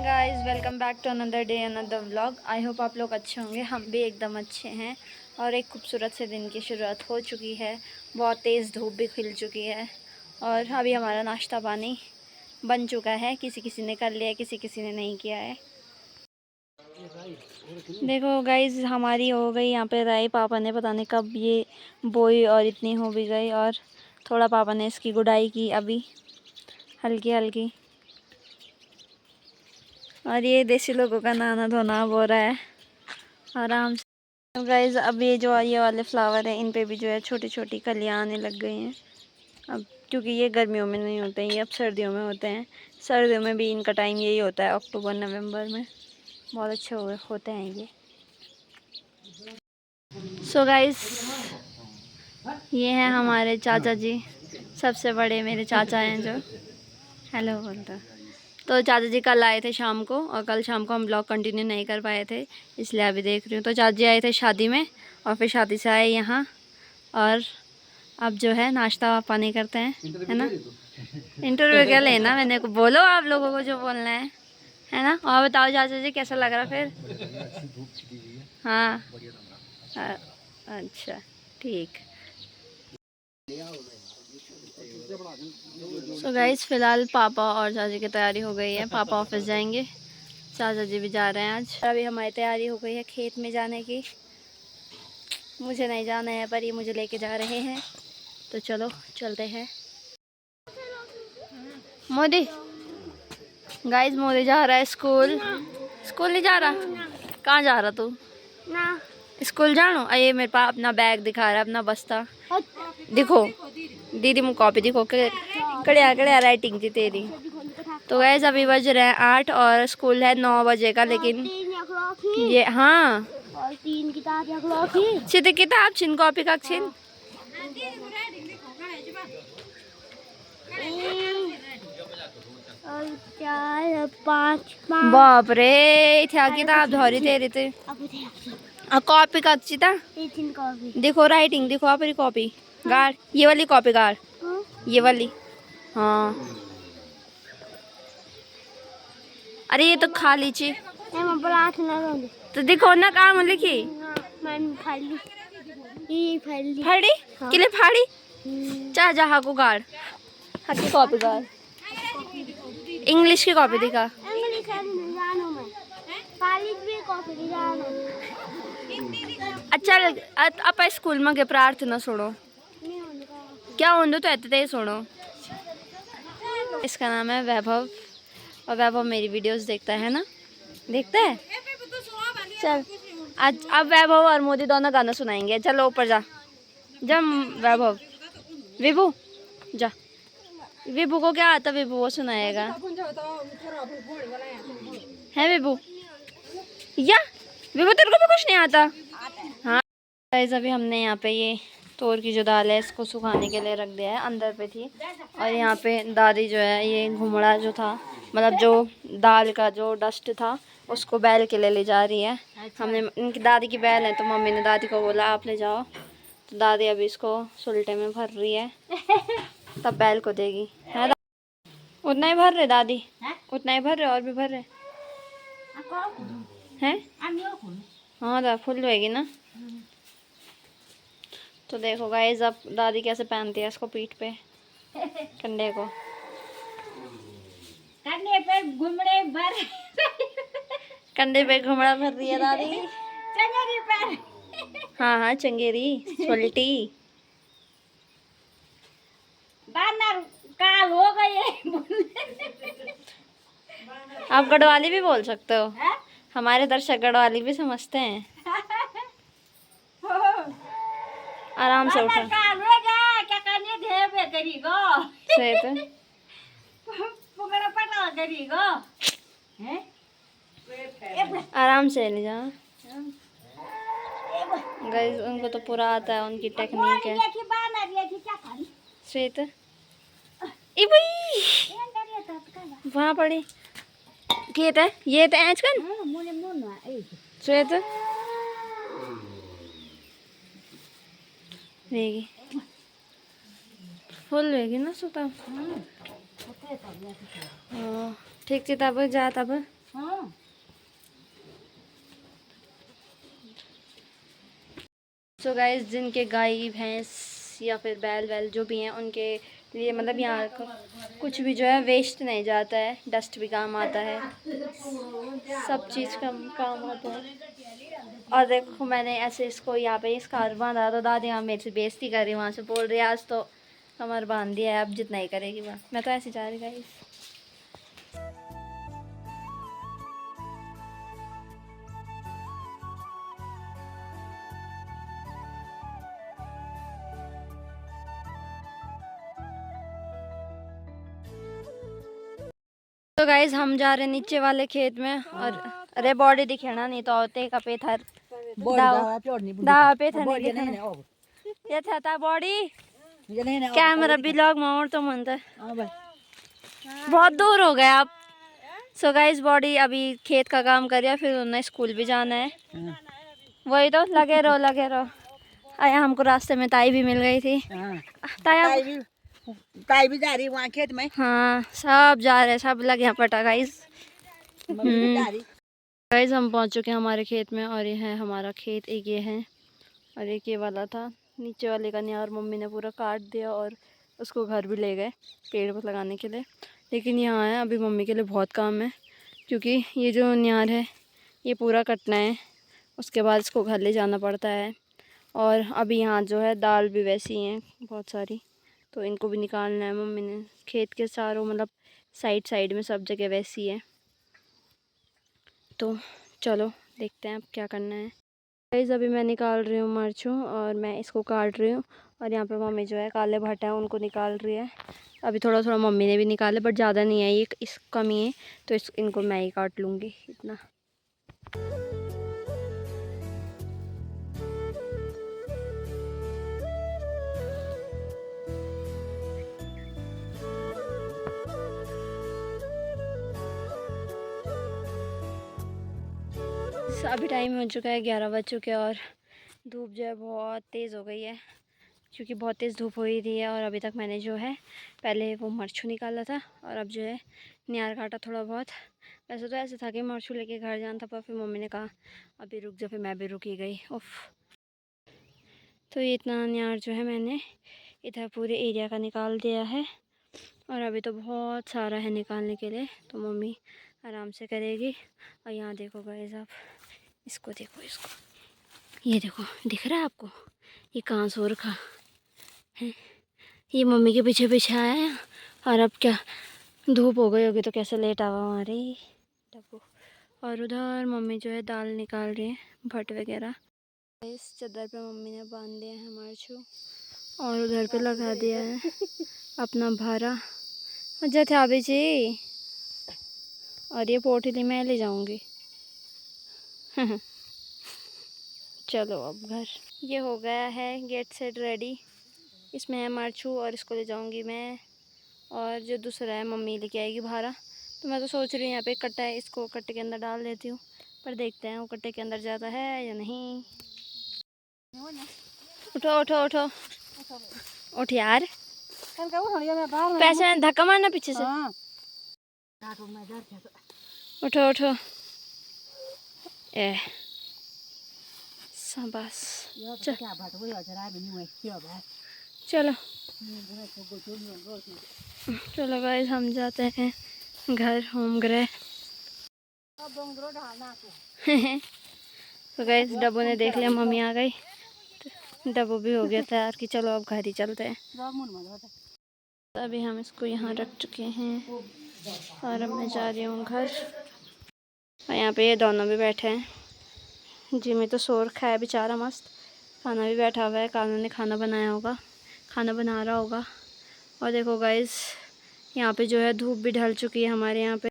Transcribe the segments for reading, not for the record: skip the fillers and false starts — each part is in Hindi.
Guys, welcome back to another day another vlog. I hope आप लोग अच्छे होंगे। हम भी एकदम अच्छे हैं और एक खूबसूरत से दिन की शुरुआत हो चुकी है। बहुत तेज़ धूप भी खिल चुकी है और अभी हमारा नाश्ता पानी बन चुका है। किसी किसी ने कर लिया, किसी किसी ने नहीं किया है। देखो गाइस, हमारी हो गई यहाँ पे राई। पापा ने पता नहीं कब ये बोई और इतनी हो भी गई और थोड़ा पापा ने इसकी गुड़ाई की अभी हल्की हल्की। और ये देसी लोगों का नहाना धोना हो रहा है आराम से। तो गाइस, अब ये वाले फ्लावर हैं, इन पे भी जो है छोटी छोटी कलियाँ आने लग गई हैं अब, क्योंकि ये गर्मियों में नहीं होते हैं, ये अब सर्दियों में होते हैं। सर्दियों में भी इनका टाइम यही होता है, अक्टूबर नवंबर में। बहुत अच्छे होते हैं ये। सो गाइस, ये हैं हमारे चाचा जी। सबसे बड़े मेरे चाचा हैं जो हेलो बोलता। तो चाचा जी कल आए थे शाम को, और कल शाम को हम ब्लॉग कंटिन्यू नहीं कर पाए थे, इसलिए अभी देख रही हूँ। तो चाचा जी आए थे शादी में और फिर शादी से आए यहाँ, और अब जो है नाश्ता पानी करते हैं, है ना। इंटरव्यू क्या लेना, मैंने को बोलो आप लोगों को जो बोलना है ना। और बताओ चाचा जी, कैसा लग रहा फिर? हाँ अच्छा ठीक। सो गाइस, फ़िलहाल पापा और चाचा की तैयारी हो गई है। पापा ऑफिस जाएंगे, चाचा जी भी जा रहे हैं आज। अभी हमारी तैयारी हो गई है खेत में जाने की। मुझे नहीं जाना है पर ये मुझे लेके जा रहे हैं, तो चलो चलते हैं। मोदी, गाइस मोदी जा रहा है स्कूल। स्कूल नहीं जा रहा? कहाँ जा रहा तू? ना स्कूल जानो। ये मेरे पास अपना बैग दिखा रहा है, अपना बस्ता दिखो। दीदी मुझे कॉपी दिखो, कड़िया कड़िया राइटिंग थी तेरी। तो गैस अभी बज रहे हैं 8 और स्कूल है 9 बजे का, लेकिन ये हाँ और 3 किताब सीधे किताब छिन कॉपी का छिन। और 4 5 बाप रे, क्या किताब धोरी तेरी ते कॉपी का चिता देखो, राइटिंग देखो आप कॉपी गाड़, ये वाली कॉपी गाड़, ये वाली। हाँ अरे ये तो खाली ची, तो देखो ना काम लिखी फाड़ी किले फाड़ी। चाह जहा को गाड़, हकी कॉपी गाड़, इंग्लिश की कॉपी दिखा। अच्छा आप स्कूल में के प्रार्थना सुनो क्या होंदो, तो ऐसे सुनो। इसका नाम है वैभव, और वैभव मेरी वीडियोस देखता है ना, देखता है। चल आज अब वैभव और मोदी दोनों गाना सुनाएंगे। चलो ऊपर जा जा वैभव। विभू जा, विभू को क्या आता, विभू वो सुनाएगा। है विभू? या विभू तेरे को भी कुछ नहीं आता? हाँ गाइस, अभी हमने यहाँ पे ये तोर की जो दाल है इसको सुखाने के लिए रख दिया है, अंदर पे थी। और यहाँ पे दादी जो है ये घुमड़ा जो था, मतलब जो दाल का जो डस्ट था उसको बैल के लिए ले जा रही है। हमने इनकी दादी की बैल है, तो मम्मी ने दादी को बोला आप ले जाओ। तो दादी अभी इसको सुलटे में भर रही है, तब बैल को देगी। है उतना ही भर रहे दादी, उतना ही भर रहे, और भी भर रहे हैं। हाँ दा फुल रहेगी ना। तो देखो गाइस, अब दादी कैसे पहनती है इसको पीठ पे, कंधे को। कंधे पे घुमड़े भर कंधे पे घुमड़ा भर रही है दादी। चंगेरी पर हाँ हाँ चंगेरी सोल्टी। बानर काल हो गए। आप गढ़वाली भी बोल सकते हो, हमारे दर्शक गढ़वाली भी समझते हैं। आराम से उठा काल हो गया, क्या करने दे पे करीगो सही तो पुगड़ा पटा करीगो हैं। आराम से ले जा गाइस, उनको तो पूरा आता है, उनकी टेक्निक है। श्वेत ई भाई वहाँ पड़ी खेत है, ये तो ऐच कन श्वेत वेगी फुल वेगी ना सुता। ठीक थी तब जा तब सो गाइस, जिनके गाय भैंस या फिर बैल वैल जो भी हैं उनके लिए मतलब यहाँ कुछ भी जो है वेस्ट नहीं जाता है, डस्ट भी काम आता है, सब चीज़ का काम आता है। और देखो मैंने ऐसे इसको यहाँ पे इस कार बांधा, तो दादी यहाँ मेरे से बेइज्जती कर रही, वहाँ से बोल रही है आज तो कमर बांध दिया है, अब जितना ही करेगी बस। मैं तो ऐसे जा रही गाइस। तो गाइज हम जा रहे हैं नीचे वाले खेत में, और अरे बॉडी दिखेना नहीं तो होते का पे थर दाव पे थर नहीं दिखना ये था बॉडी कैमरा भी लॉग मोड़ तो मनता बहुत दूर हो गए आप। सो गाइज बॉडी अभी खेत का काम कर रहा है, फिर उन्हें स्कूल भी जाना है। वही तो लगे रहो। आया हमको रास्ते में ताई भी मिल गई थी। ताई भी जा रही वहाँ खेत में। हाँ सब जा रहे हैं, सब लगे यहाँ पटा गाइज। गाइज हम पहुँच चुके हैं हमारे खेत में, और ये है हमारा खेत। एक ये है और एक ये वाला था। नीचे वाले का न्यार मम्मी ने पूरा काट दिया और उसको घर भी ले गए पेड़ पर लगाने के लिए। लेकिन यहाँ है अभी मम्मी के लिए बहुत काम है, क्योंकि ये जो न्यार है ये पूरा कटना है, उसके बाद इसको घर ले जाना पड़ता है। और अभी यहाँ जो है दाल भी वैसी हैं बहुत सारी, तो इनको भी निकालना है मम्मी ने। खेत के चारों मतलब साइड में सब जगह वैसी है। तो चलो देखते हैं अब क्या करना है। गाइस अभी मैं निकाल रही हूँ मिर्चों, और मैं इसको काट रही हूँ, और यहाँ पे मम्मी जो है काले भट्टा है उनको निकाल रही है। अभी थोड़ा थोड़ा मम्मी ने भी निकाले, बट ज़्यादा नहीं है, ये इस कमी है, तो इनको मैं ही काट लूँगी इतना। अभी टाइम हो चुका है 11 बज चुके हैं, और धूप जो है बहुत तेज़ हो गई है, क्योंकि बहुत तेज़ धूप हो ही रही है। और अभी तक मैंने जो है पहले वो मरचू निकाला था, और अब जो है न्यार काटा थोड़ा बहुत। वैसे तो ऐसे था कि मरचू लेके घर जाना था, पर फिर मम्मी ने कहा अभी रुक जा, फिर मैं भी रुकी गई। उफ, तो ये इतना न्यार जो है मैंने इधर पूरे एरिया का निकाल दिया है, और अभी तो बहुत सारा है निकालने के लिए, तो मम्मी आराम से करेगी। और यहाँ देखो गाइस आप, इसको देखो, इसको ये देखो, दिख रहा है आपको? ये कहाँ सो रखा है, ये मम्मी के पीछे पीछे आया है। और अब क्या धूप हो गई होगी तो कैसे लेट आवा हमारे डब्बू। और उधर मम्मी जो है दाल निकाल रही है, भट वगैरह। इस चादर पे मम्मी ने बांध दिया है मरचू, और उधर पे लगा दिया है अपना भारा। अच्छा था अभी जी, और ये पोटली मैं ले जाऊंगी। चलो अब घर। ये हो गया है गेट सेट रेडी, इसमें है मरचू और इसको ले जाऊंगी मैं, और जो दूसरा है मम्मी लेके आएगी भारा। तो मैं तो सोच रही हूँ यहाँ पे कट्टा है, इसको कट्टे के अंदर डाल देती हूँ, पर देखते हैं वो कट्टे के अंदर जाता है या नहीं। उठो उठो उठो उठ यार, पैसे धक्का मारना पीछे से। उठो उठो, ए बस चलो चलो गाइस हम जाते हैं घर, होम गृह। तो गाइस डब्बू ने देख लिया मम्मी आ गई, तो डब्बू भी हो गया तैयार कि चलो अब घर ही चलते हैं। तो अभी हम इसको यहाँ रख चुके हैं, और अब मैं जा रही हूँ घर। और यहाँ पे ये दोनों भी बैठे हैं, जिमी तो सो रखा है बेचारा मस्त, खाना भी बैठा हुआ है, कानू ने खाना बनाया होगा, खाना बना रहा होगा। और देखो गाइस यहाँ पे जो है धूप भी ढल चुकी है हमारे यहाँ पे।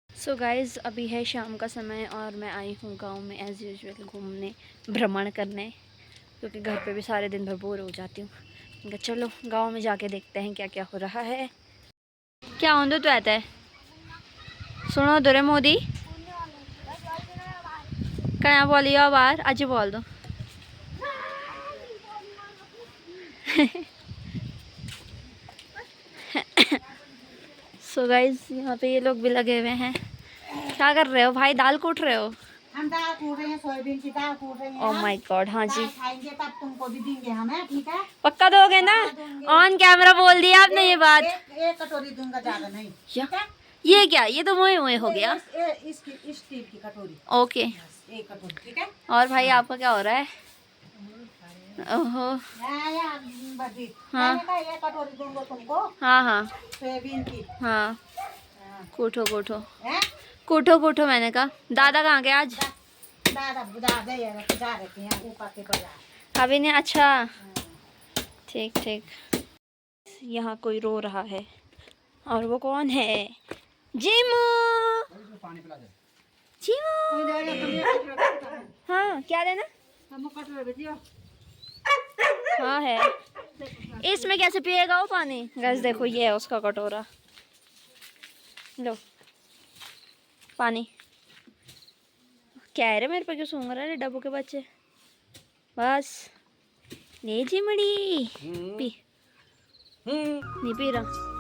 सो गाइस अभी है शाम का समय, और मैं आई हूँ गांव में एज़ यूजुअल घूमने, भ्रमण करने, क्योंकि घर पे भी सारे दिन भर बोर हो जाती हूँ। मैंने कहा चलो गांव में जाके देखते हैं क्या क्या हो रहा है। क्या होंदो तो आता है सुनो दो रे मोदी क्या बोलियो बार आज बोल दो। सो गाइस यहाँ पे ये लोग भी लगे हुए हैं। क्या कर रहे हो भाई, दाल कूट रहे हो? हम दाल कूट रहे हैं, सोयाबीन की दाल कूट रहे हैं। ओह माय गॉड, हाँ जी दाल खाएंगे तब तुमको भी देंगे हमें, ठीक है? पक्का दोगे ना? ऑन कैमरा बोल दिया आपने ये बात। एक कटोरी दूंगा, ज्यादा नहीं, ठीक है? ये क्या, ये तो मोए मोए हो गया। इसकी स्टील की कटोरी, ओके। एक कटोरी, ठीक है? और भाई आपका क्या हो रहा है? ओहो। बड़ी हाँ। मैंने कहा एक कटोरी दूंगा तुमको हाँ हाँ सोयाबीन की। हाँ, हाँ। कूटो कूटो हैं? कूटो कूटो, मैंने कहा। दादा कहाँ गए आज? दादा दादा ये जा रहे थे ऊपर के बाजार। अभी नहीं, अच्छा ठीक ठीक। यहाँ कोई रो रहा है, और वो कौन है? जीमू। जीमू। हाँ, क्या लेना? हाँ है। इसमें कैसे पिएगा वो पानी? गैस देखो, ये है उसका कटोरा, लो पानी। कह रहे मेरे पे क्यों सूंघ रहा है डब्बू के बच्चे? बस ले जी मड़ी, पी। नहीं पी रहा।